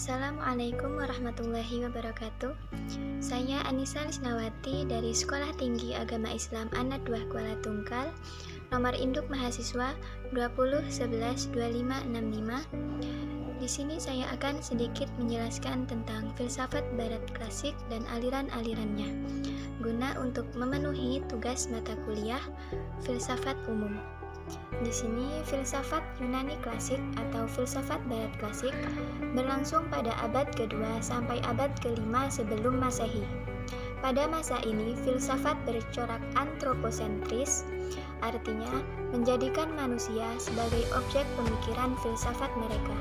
Assalamualaikum warahmatullahi wabarakatuh. Saya Anissa Lisnawati dari Sekolah Tinggi Agama Islam Anak 2 Kuala Tungkal, nomor induk mahasiswa 20112565. Di sini saya akan sedikit menjelaskan tentang filsafat barat klasik dan aliran-alirannya, guna untuk memenuhi tugas mata kuliah filsafat umum. Di sini, filsafat Yunani klasik atau filsafat barat klasik berlangsung pada abad kedua sampai abad kelima sebelum Masehi. Pada masa ini, filsafat bercorak antroposentris, artinya menjadikan manusia sebagai objek pemikiran filsafat mereka.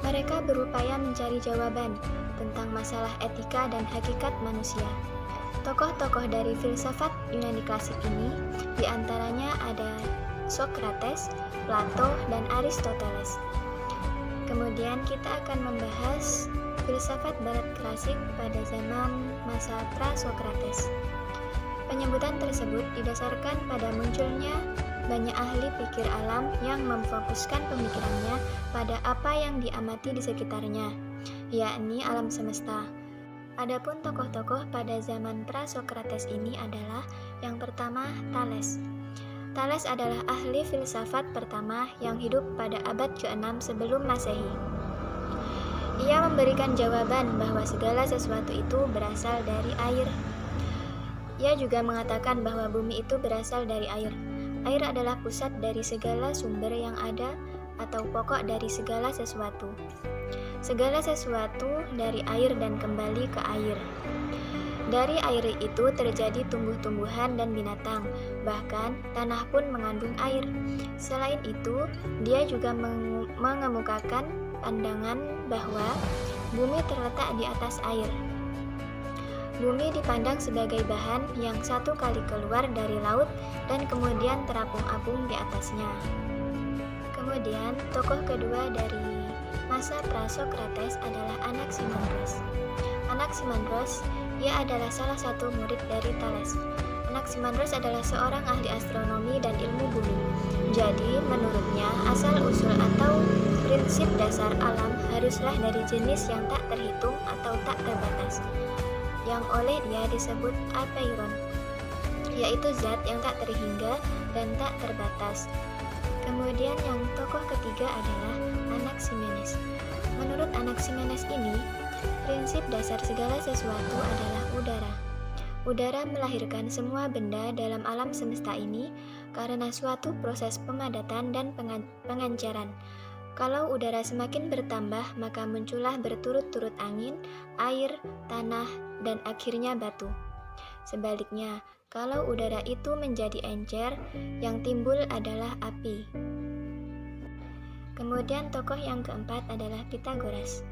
Mereka berupaya mencari jawaban tentang masalah etika dan hakikat manusia. Tokoh-tokoh dari filsafat Yunani klasik ini diantaranya ada Socrates, Plato, dan Aristoteles. Kemudian kita akan membahas filsafat barat klasik pada zaman masa pra-Socrates. Penyebutan tersebut didasarkan pada munculnya banyak ahli pikir alam yang memfokuskan pemikirannya pada apa yang diamati di sekitarnya, yakni alam semesta. Adapun tokoh-tokoh pada zaman pra-Socrates ini adalah yang pertama Thales. Thales adalah ahli filsafat pertama yang hidup pada abad ke-6 sebelum Masehi. Ia memberikan jawaban bahwa segala sesuatu itu berasal dari air. Ia juga mengatakan bahwa bumi itu berasal dari air. Air adalah pusat dari segala sumber yang ada atau pokok dari segala sesuatu. Segala sesuatu dari air dan kembali ke air. Dari air itu terjadi tumbuh-tumbuhan dan binatang, bahkan tanah pun mengandung air. Selain itu, dia juga mengemukakan pandangan bahwa bumi terletak di atas air. Bumi dipandang sebagai bahan yang satu kali keluar dari laut dan kemudian terapung-apung di atasnya. Kemudian, tokoh kedua dari masa pra-Socrates adalah Anaximandros. Anaximandros, ia adalah salah satu murid dari Thales. Anaximandros adalah seorang ahli astronomi dan ilmu bumi. Jadi, menurutnya, asal-usul atau prinsip dasar alam haruslah dari jenis yang tak terhitung atau tak terbatas, yang oleh dia disebut apeiron, yaitu zat yang tak terhingga dan tak terbatas. Kemudian yang tokoh ketiga adalah Anaximenes. Menurut Anaximenes ini, prinsip dasar segala sesuatu adalah udara. Udara melahirkan semua benda dalam alam semesta ini karena suatu proses pemadatan dan pengenceran. Kalau udara semakin bertambah, maka muncullah berturut-turut angin, air, tanah, dan akhirnya batu. Sebaliknya, kalau udara itu menjadi encer, yang timbul adalah api. Kemudian tokoh yang keempat adalah Pythagoras.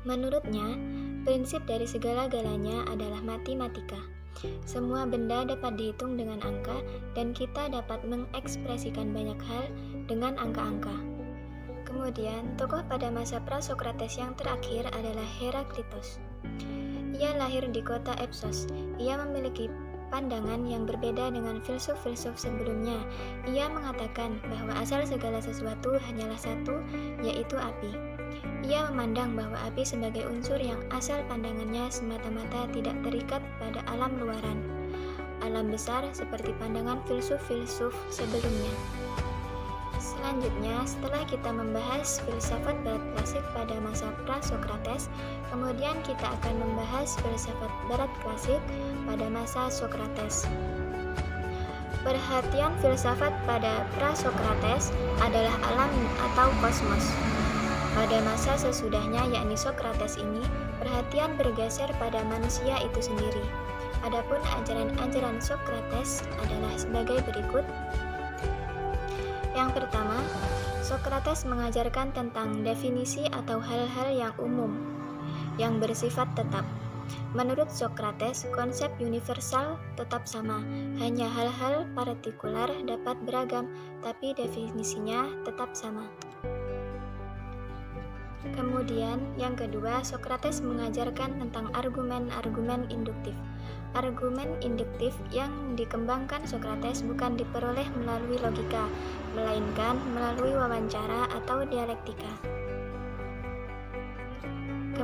Menurutnya, prinsip dari segala-galanya adalah matematika. Semua benda dapat dihitung dengan angka dan kita dapat mengekspresikan banyak hal dengan angka-angka. Kemudian, tokoh pada masa pra-Socrates yang terakhir adalah Heraklitos. Ia lahir di kota Epsos. Ia memiliki pandangan yang berbeda dengan filsuf-filsuf sebelumnya. Ia mengatakan bahwa asal segala sesuatu hanyalah satu, yaitu api. Ia memandang bahwa api sebagai unsur yang asal pandangannya semata-mata tidak terikat pada alam luaran, alam besar seperti pandangan filsuf-filsuf sebelumnya. Selanjutnya, setelah kita membahas filsafat barat klasik pada masa pra-Socrates, kemudian kita akan membahas filsafat barat klasik pada masa Socrates. Perhatian filsafat pada pra-Socrates adalah alam atau kosmos. Pada masa sesudahnya, yakni Socrates ini, perhatian bergeser pada manusia itu sendiri. Adapun ajaran-ajaran Socrates adalah sebagai berikut. Yang pertama, Socrates mengajarkan tentang definisi atau hal-hal yang umum, yang bersifat tetap. Menurut Socrates, konsep universal tetap sama, hanya hal-hal partikular dapat beragam, tapi definisinya tetap sama. Kemudian, yang kedua, Socrates mengajarkan tentang argumen-argumen induktif. Argumen induktif yang dikembangkan Socrates bukan diperoleh melalui logika, melainkan melalui wawancara atau dialektika.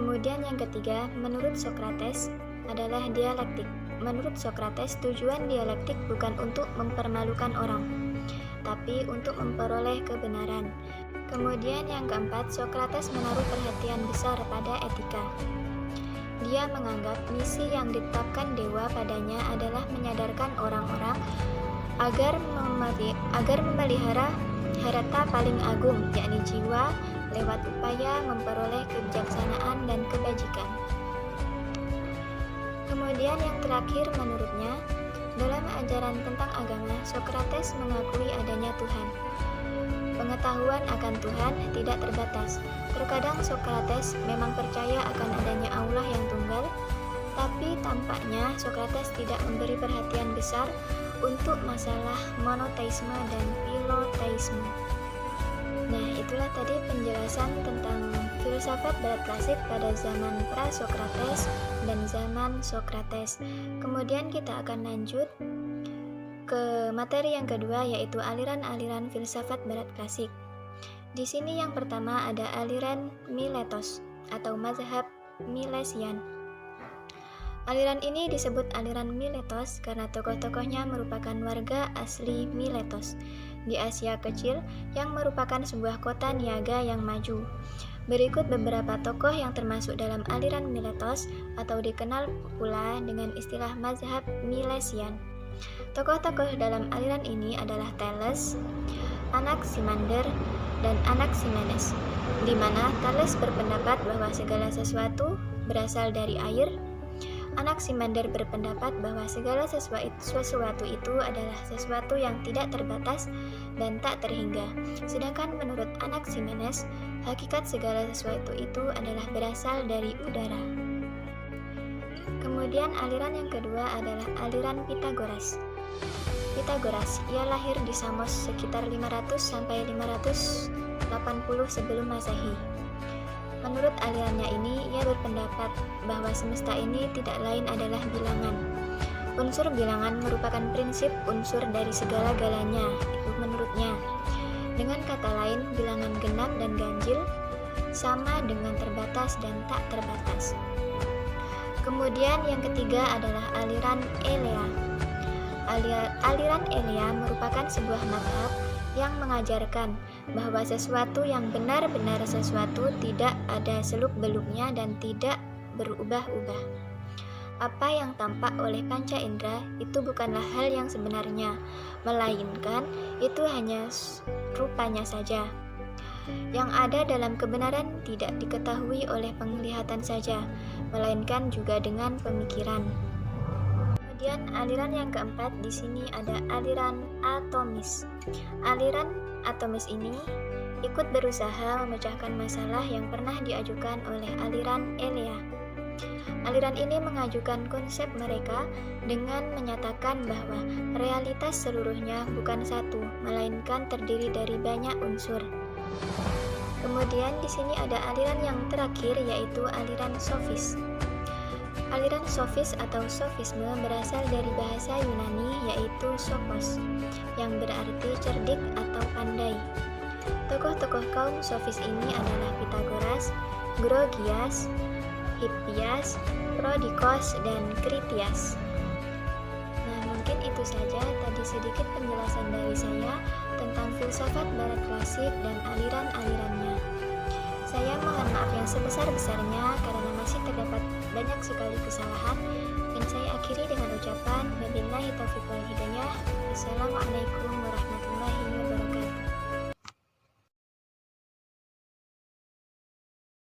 Kemudian yang ketiga, menurut Sokrates adalah dialektik. Menurut Sokrates, tujuan dialektik bukan untuk mempermalukan orang, tapi untuk memperoleh kebenaran. Kemudian yang keempat, Sokrates menaruh perhatian besar pada etika. Dia menganggap misi yang ditetapkan dewa padanya adalah menyadarkan orang-orang agar memelihara harta paling agung, yakni jiwa, lewat upaya memperoleh kebijaksanaan dan kebajikan. Kemudian yang terakhir menurutnya, dalam ajaran tentang agama, Sokrates mengakui adanya Tuhan. Pengetahuan akan Tuhan tidak terbatas. Terkadang Sokrates memang percaya akan adanya Allah yang tunggal, tapi tampaknya Sokrates tidak memberi perhatian besar untuk masalah monoteisme dan filoteisme. Nah, itulah tadi penjelasan tentang filsafat barat klasik pada zaman pra-Sokrates dan zaman Sokrates. Kemudian kita akan lanjut ke materi yang kedua, yaitu aliran-aliran filsafat barat klasik. Di sini yang pertama ada aliran Miletos atau mazhab Milesian. Aliran ini disebut aliran Miletos karena tokoh-tokohnya merupakan warga asli Miletos di Asia Kecil yang merupakan sebuah kota niaga yang maju. Berikut beberapa tokoh yang termasuk dalam aliran Miletos atau dikenal pula dengan istilah mazhab Milesian. Tokoh-tokoh dalam aliran ini analah Thales, Anaximander, dan Anaximenes, di mana Thales berpendapat bahwa segala sesuatu berasal dari air. Anaximander berpendapat bahwa segala sesuatu itu adalah sesuatu yang tidak terbatas dan tak terhingga. Sedangkan menurut Anaximenes, hakikat segala sesuatu itu adalah berasal dari udara. Kemudian aliran yang kedua adalah aliran Pitagoras. Pitagoras, ia lahir di Samos sekitar 500 sampai 580 sebelum Masehi. Menurut alirannya ini, ia berpendapat bahwa semesta ini tidak lain adalah bilangan. Unsur bilangan merupakan prinsip unsur dari segala-galanya, itu menurutnya. Dengan kata lain, bilangan genap dan ganjil sama dengan terbatas dan tak terbatas. Kemudian yang ketiga adalah aliran Elea. Aliran Elea merupakan sebuah mazhab yang mengajarkan bahwa sesuatu yang benar-benar sesuatu tidak ada seluk-beluknya dan tidak berubah-ubah. Apa yang tampak oleh panca indera itu bukanlah hal yang sebenarnya, melainkan itu hanya rupanya saja. Yang ada dalam kebenaran tidak diketahui oleh penglihatan saja, melainkan juga dengan pemikiran. Kemudian aliran yang keempat di sini ada aliran atomis. Aliran atomis ini ikut berusaha memecahkan masalah yang pernah diajukan oleh aliran Elea. Aliran ini mengajukan konsep mereka dengan menyatakan bahwa realitas seluruhnya bukan satu, melainkan terdiri dari banyak unsur. Kemudian di sini ada aliran yang terakhir, yaitu aliran sofis. Aliran sofis atau sofisme berasal dari bahasa Yunani, yaitu sophos, yang berarti cerdik atau pandai. Tokoh-tokoh kaum sofis ini adalah Pitagoras, Grogias, Hippias, Prodikos, dan Critias. Nah, mungkin itu saja tadi sedikit penjelasan dari saya tentang filsafat barat klasik dan aliran-alirannya. Saya mohon maaf yang sebesar-besarnya karena masih terdapat banyak sekali kesalahan, dan saya akhiri dengan ucapan wabillahi taufiq wal hidayah. Wassalamualaikum